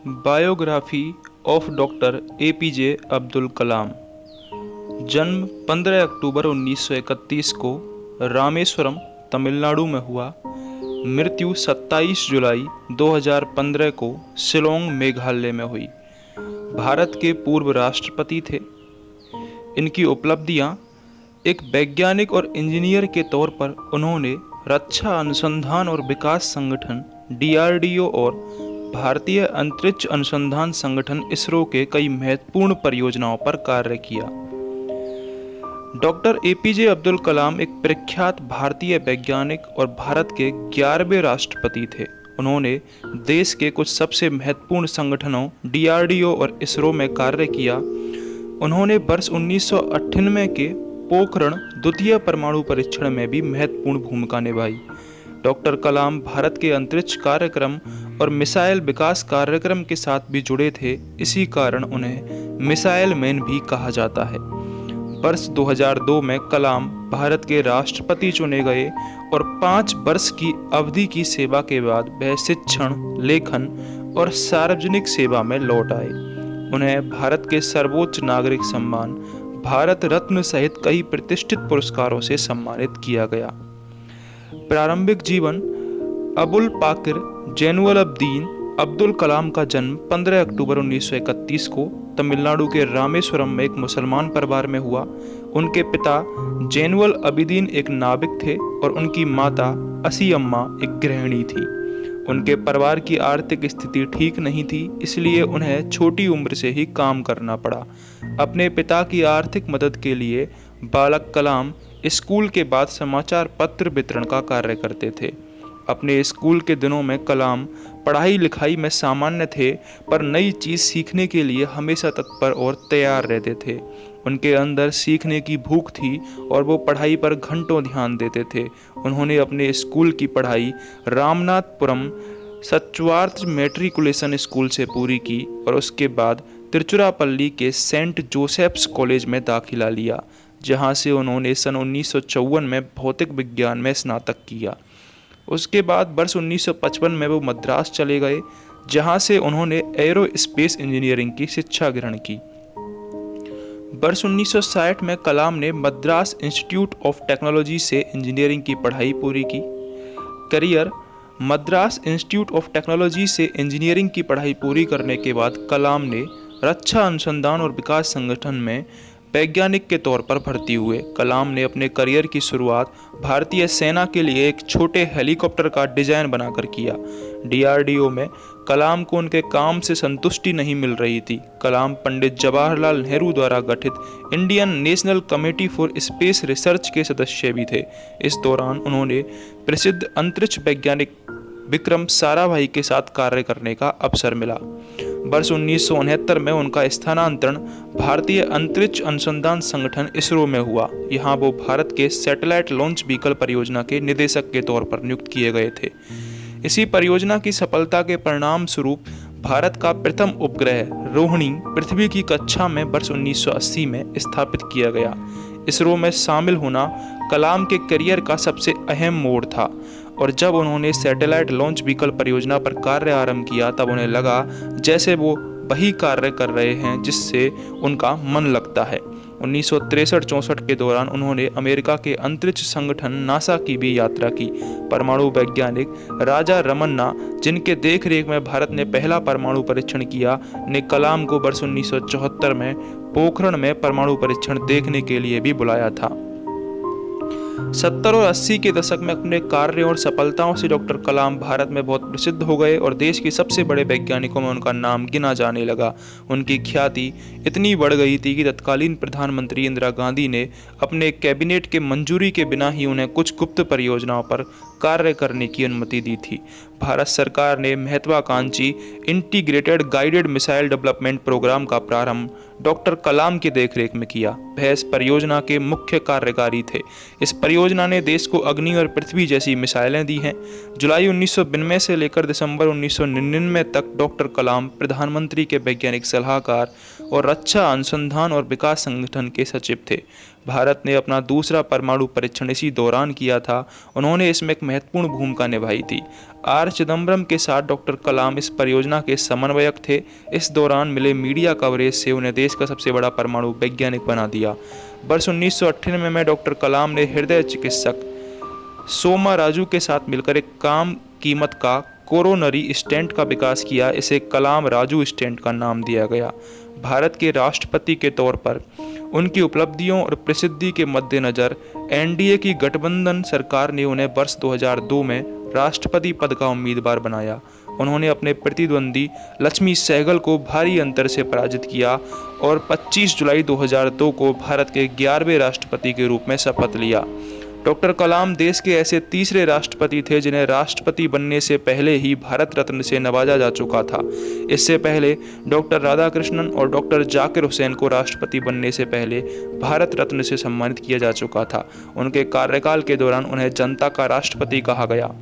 Biography of doctor APJ Abdul Kalam. जन्म 15 अक्टूबर 1931 को रामेश्वरम, तमिलनाडु में हुआ। मृत्यु 27 जुलाई 2015 को शिलोंग, मेघालय में हुई। भारत के पूर्व राष्ट्रपति थे। इनकी उपलब्धियां: एक वैज्ञानिक और इंजीनियर के तौर पर उन्होंने रक्षा अनुसंधान और विकास संगठन DRDO और भारतीय अंतरिक्ष अनुसंधान संगठन इसरो के कई महत्वपूर्ण परियोजनाओं पर कार्य किया। डॉक्टर एपीजे अब्दुल कलाम एक प्रख्यात भारतीय वैज्ञानिक और भारत के 11वें राष्ट्रपति थे। उन्होंने देश के कुछ सबसे महत्वपूर्ण संगठनों DRDO और इसरो में कार्य किया। उन्होंने वर्ष 1998 के पोखरण द्वितीय परमाणु परीक्षण में भी महत्वपूर्ण भूमिका निभाई। डॉक्टर कलाम भारत के अंतरिक्ष कार्यक्रम और मिसाइल विकास कार्यक्रम के साथ भी जुड़े थे। इसी कारण उन्हें मिसाइल मैन भी कहा जाता है। वर्ष 2002 में कलाम भारत के राष्ट्रपति चुने गए और 5 वर्ष की अवधि की सेवा के बाद वह शिक्षण, लेखन और सार्वजनिक सेवा में लौट आए। उन्हें भारत के सर्वोच्च नागरिक सम्मान भारत रत्न सहित कई प्रतिष्ठित पुरस्कारों से सम्मानित किया गया। प्रारंभिक जीवन: अबुल पाकिर जैनुल अब्दीन अब्दुल कलाम का जन्म 15 अक्टूबर 1931 को तमिलनाडु के रामेश्वरम में एक मुसलमान परिवार में हुआ। उनके पिता जैनुल अबिदीन एक नाविक थे और उनकी माता असीअम्मा एक गृहिणी थी। उनके परिवार की आर्थिक स्थिति ठीक नहीं थी, इसलिए उन्हें छोटी उम्र से ही काम करना पड़ा। अपने पिता की आर्थिक मदद के लिए बालक कलाम स्कूल के बाद समाचार पत्र वितरण का कार्य करते थे। अपने स्कूल के दिनों में कलाम पढ़ाई लिखाई में सामान्य थे, पर नई चीज़ सीखने के लिए हमेशा तत्पर और तैयार रहते थे। उनके अंदर सीखने की भूख थी और वो पढ़ाई पर घंटों ध्यान देते थे। उन्होंने अपने स्कूल की पढ़ाई रामनाथपुरम सच्चवार्थ मैट्रिकुलेशन स्कूल से पूरी की और उसके बाद तिरुचिरापल्ली के सेंट जोसेफ्स कॉलेज में दाखिला लिया, जहां से उन्होंने सन 1954 में भौतिक विज्ञान में स्नातक किया। उसके बाद वर्ष 1955 में वो मद्रास चले गए, जहां से उन्होंने एरोस्पेस इंजीनियरिंग की शिक्षा ग्रहण की। वर्ष 1960 में कलाम ने मद्रास इंस्टीट्यूट ऑफ टेक्नोलॉजी से इंजीनियरिंग की पढ़ाई पूरी की। Career: Madras institute of technology से इंजीनियरिंग की पढ़ाई पूरी करने के बाद कलाम ने रक्षा अनुसंधान और विकास संगठन में वैज्ञानिक के तौर पर भर्ती हुए। कलाम ने अपने करियर की शुरुआत भारतीय सेना के लिए एक छोटे हेलीकॉप्टर का डिजाइन बनाकर किया। DRDO में कलाम को उनके काम से संतुष्टि नहीं मिल रही थी। कलाम पंडित जवाहरलाल नेहरू द्वारा गठित Indian national committee for space research के सदस्य भी थे। इस दौरान उन्होंने प्रसिद्ध अंतरिक्ष वैज्ञानिक विक्रम साराभाई के साथ कार्य करने का अवसर मिला। वर्ष 1969 में उनका स्थानांतरण भारतीय अंतरिक्ष अनुसंधान संगठन इसरो में हुआ। यहाँ वो भारत के सैटेलाइट लॉन्च व्हीकल परियोजना के निदेशक के तौर पर नियुक्त किए गए थे। इसी परियोजना की सफलता के परिणाम स्वरूप भारत का प्रथम उपग्रह रोहिणी पृथ्वी की कक्षा में वर्ष 1980 में स्थापित किया गया। इसरो में शामिल होना कलाम के करियर का सबसे अहम मोड़ था और जब उन्होंने सैटेलाइट लॉन्च व्हीकल परियोजना पर कार्य आरंभ किया तब उन्हें लगा जैसे वो वही कार्य कर रहे हैं जिससे उनका मन लगता है। 1963-64 के दौरान उन्होंने अमेरिका के अंतरिक्ष संगठन नासा की भी यात्रा की। परमाणु वैज्ञानिक राजा रमन्ना, जिनके देखरेख में भारत ने पहला परमाणु परीक्षण किया, ने कलाम को वर्ष 1974 में पोखरण में परमाणु परीक्षण देखने के लिए भी बुलाया था। 70 और 80 के दशक में अपने कार्यों और सफलताओं से डॉक्टर कलाम भारत में बहुत प्रसिद्ध हो गए और देश के सबसे बड़े वैज्ञानिकों में उनका नाम गिना जाने लगा। उनकी ख्याति इतनी बढ़ गई थी कि तत्कालीन प्रधानमंत्री इंदिरा गांधी ने अपने कैबिनेट के मंजूरी के बिना ही उन्हें कुछ गुप्त परियोजनाओं पर कार्य करने की अनुमति दी थी। भारत सरकार ने महत्वाकांक्षी integrated guided missile development program का प्रारंभ डॉक्टर कलाम की देखरेख में किया। वह इस परियोजना के मुख्य कार्यकारी थे। इस परियोजना ने देश को अग्नि और पृथ्वी जैसी मिसाइलें दी हैं। जुलाई 1992 से लेकर दिसंबर 1999 तक डॉक्टर कलाम प्रधानमंत्री के वैज्ञानिक सलाहकार और रक्षा अनुसंधान और विकास संगठन के सचिव थे। भारत ने अपना दूसरा परमाणु परीक्षण इसी दौरान किया था। उन्होंने इसमें एक महत्वपूर्ण भूमिका निभाई थी। आर चिदम्बरम के साथ डॉक्टर कलाम इस परियोजना के समन्वयक थे। इस दौरान मिले मीडिया कवरेज से उन्हें देश का सबसे बड़ा परमाणु वैज्ञानिक बना दिया। वर्ष 1998 में डॉक्टर कलाम ने हृदय चिकित्सक सोमा राजू के साथ मिलकर एक कम कीमत का कोरोनरी स्टेंट का विकास किया। इसे कलाम राजू स्टेंट का नाम दिया गया। भारत के राष्ट्रपति के तौर पर उनकी उपलब्धियों और प्रसिद्धि के मद्देनज़र एनडीए की गठबंधन सरकार ने उन्हें वर्ष 2002 में राष्ट्रपति पद का उम्मीदवार बनाया। उन्होंने अपने प्रतिद्वंदी लक्ष्मी सहगल को भारी अंतर से पराजित किया और 25 जुलाई 2002 को भारत के 11वें राष्ट्रपति के रूप में शपथ लिया। डॉक्टर कलाम देश के ऐसे तीसरे राष्ट्रपति थे जिन्हें राष्ट्रपति बनने से पहले ही भारत रत्न से नवाजा जा चुका था। इससे पहले डॉक्टर राधाकृष्णन और डॉक्टर जाकिर हुसैन को राष्ट्रपति बनने से पहले भारत रत्न से सम्मानित किया जा चुका था। उनके कार्यकाल के दौरान उन्हें जनता का राष्ट्रपति कहा गया।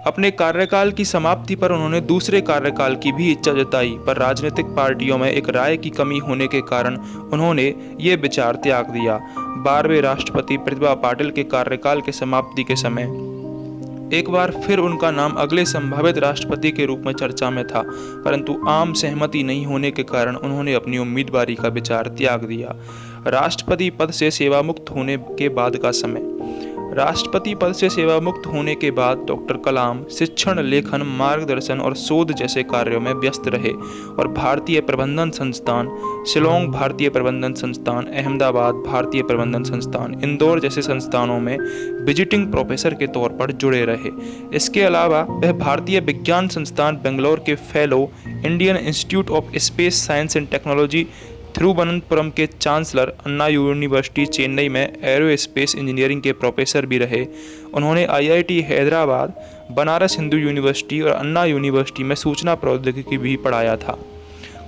अपने कार्यकाल की समाप्ति पर उन्होंने दूसरे कार्यकाल की भी इच्छा जताई, पर राजनीतिक पार्टियों में एक राय की कमी होने के कारण उन्होंने ये विचार त्याग दिया। 12वें राष्ट्रपति प्रतिभा पाटिल के कार्यकाल के समाप्ति के समय एक बार फिर उनका नाम अगले संभावित राष्ट्रपति के रूप में चर्चा में था, परंतु आम सहमति नहीं होने के कारण उन्होंने अपनी उम्मीदवारी का विचार त्याग दिया। राष्ट्रपति पद से सेवामुक्त होने के बाद का समय। राष्ट्रपति पद से सेवामुक्त होने के बाद डॉक्टर कलाम शिक्षण, लेखन, मार्गदर्शन और शोध जैसे कार्यों में व्यस्त रहे और भारतीय प्रबंधन संस्थान, शिलोंग भारतीय प्रबंधन संस्थान, अहमदाबाद भारतीय प्रबंधन संस्थान, इंदौर जैसे संस्थानों में विजिटिंग प्रोफेसर के तौर पर जुड़े रहे। इसके अलावा वह भारतीय विज्ञान संस्थान बेंगलोर के fellow, Indian institute of space science and technology Thiruvananthapuram के चांसलर, अन्ना यूनिवर्सिटी चेन्नई में एरोस्पेस इंजीनियरिंग के प्रोफेसर भी रहे। उन्होंने आईआईटी हैदराबाद, बनारस हिंदू यूनिवर्सिटी और अन्ना यूनिवर्सिटी में सूचना प्रौद्योगिकी भी पढ़ाया था।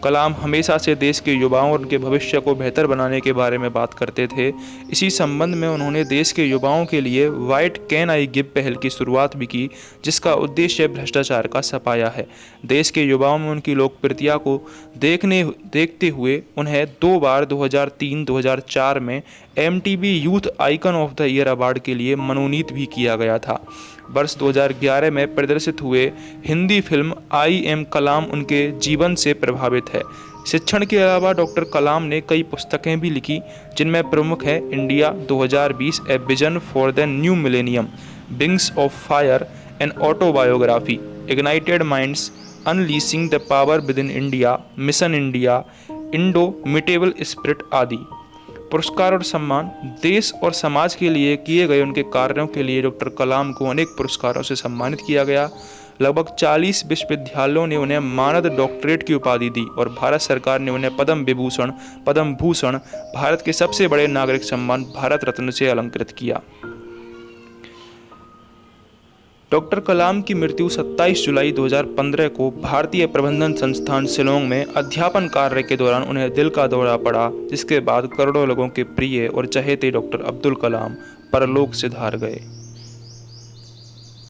कलाम हमेशा से देश के युवाओं और उनके भविष्य को बेहतर बनाने के बारे में बात करते थे। इसी संबंध में उन्होंने देश के युवाओं के लिए व्हाट कैन आई गिव पहल की शुरुआत भी की, जिसका भ्रष्टाचार का सफाया है। देश के युवाओं में उनकी लोकप्रियता को देखते हुए उन्हें 2 बार 2003-2004 में MTV youth icon of the year award के लिए मनोनीत भी किया गया था। वर्ष 2011 में प्रदर्शित हुए हिंदी फिल्म आई एम कलाम उनके जीवन से प्रभावित है। शिक्षण के अलावा डॉक्टर कलाम ने कई पुस्तकें भी लिखी, जिनमें प्रमुख है India 2020 a vision for the new millennium, wings of fire, an autobiography, ignited minds, unleashing the power within India, mission India, indomitable spirit आदि। पुरस्कार और सम्मान। देश और समाज के लिए किए गए उनके कार्यों के लिए डॉक्टर कलाम को अनेक पुरस्कारों से सम्मानित किया गया। लगभग 40 विश्वविद्यालयों ने उन्हें मानद डॉक्टरेट की उपाधि दी और भारत सरकार ने उन्हें पद्म विभूषण, पद्म भूषण, भारत के सबसे बड़े नागरिक सम्मान भारत रत्न से अलंकृत किया। डॉक्टर कलाम की मृत्यु 27 जुलाई 2015 को भारतीय प्रबंधन संस्थान शिलोंग में अध्यापन कार्य के दौरान उन्हें दिल का दौरा पड़ा, जिसके बाद करोड़ों लोगों के प्रिय और चहेते डॉक्टर अब्दुल कलाम परलोक सिधार गए।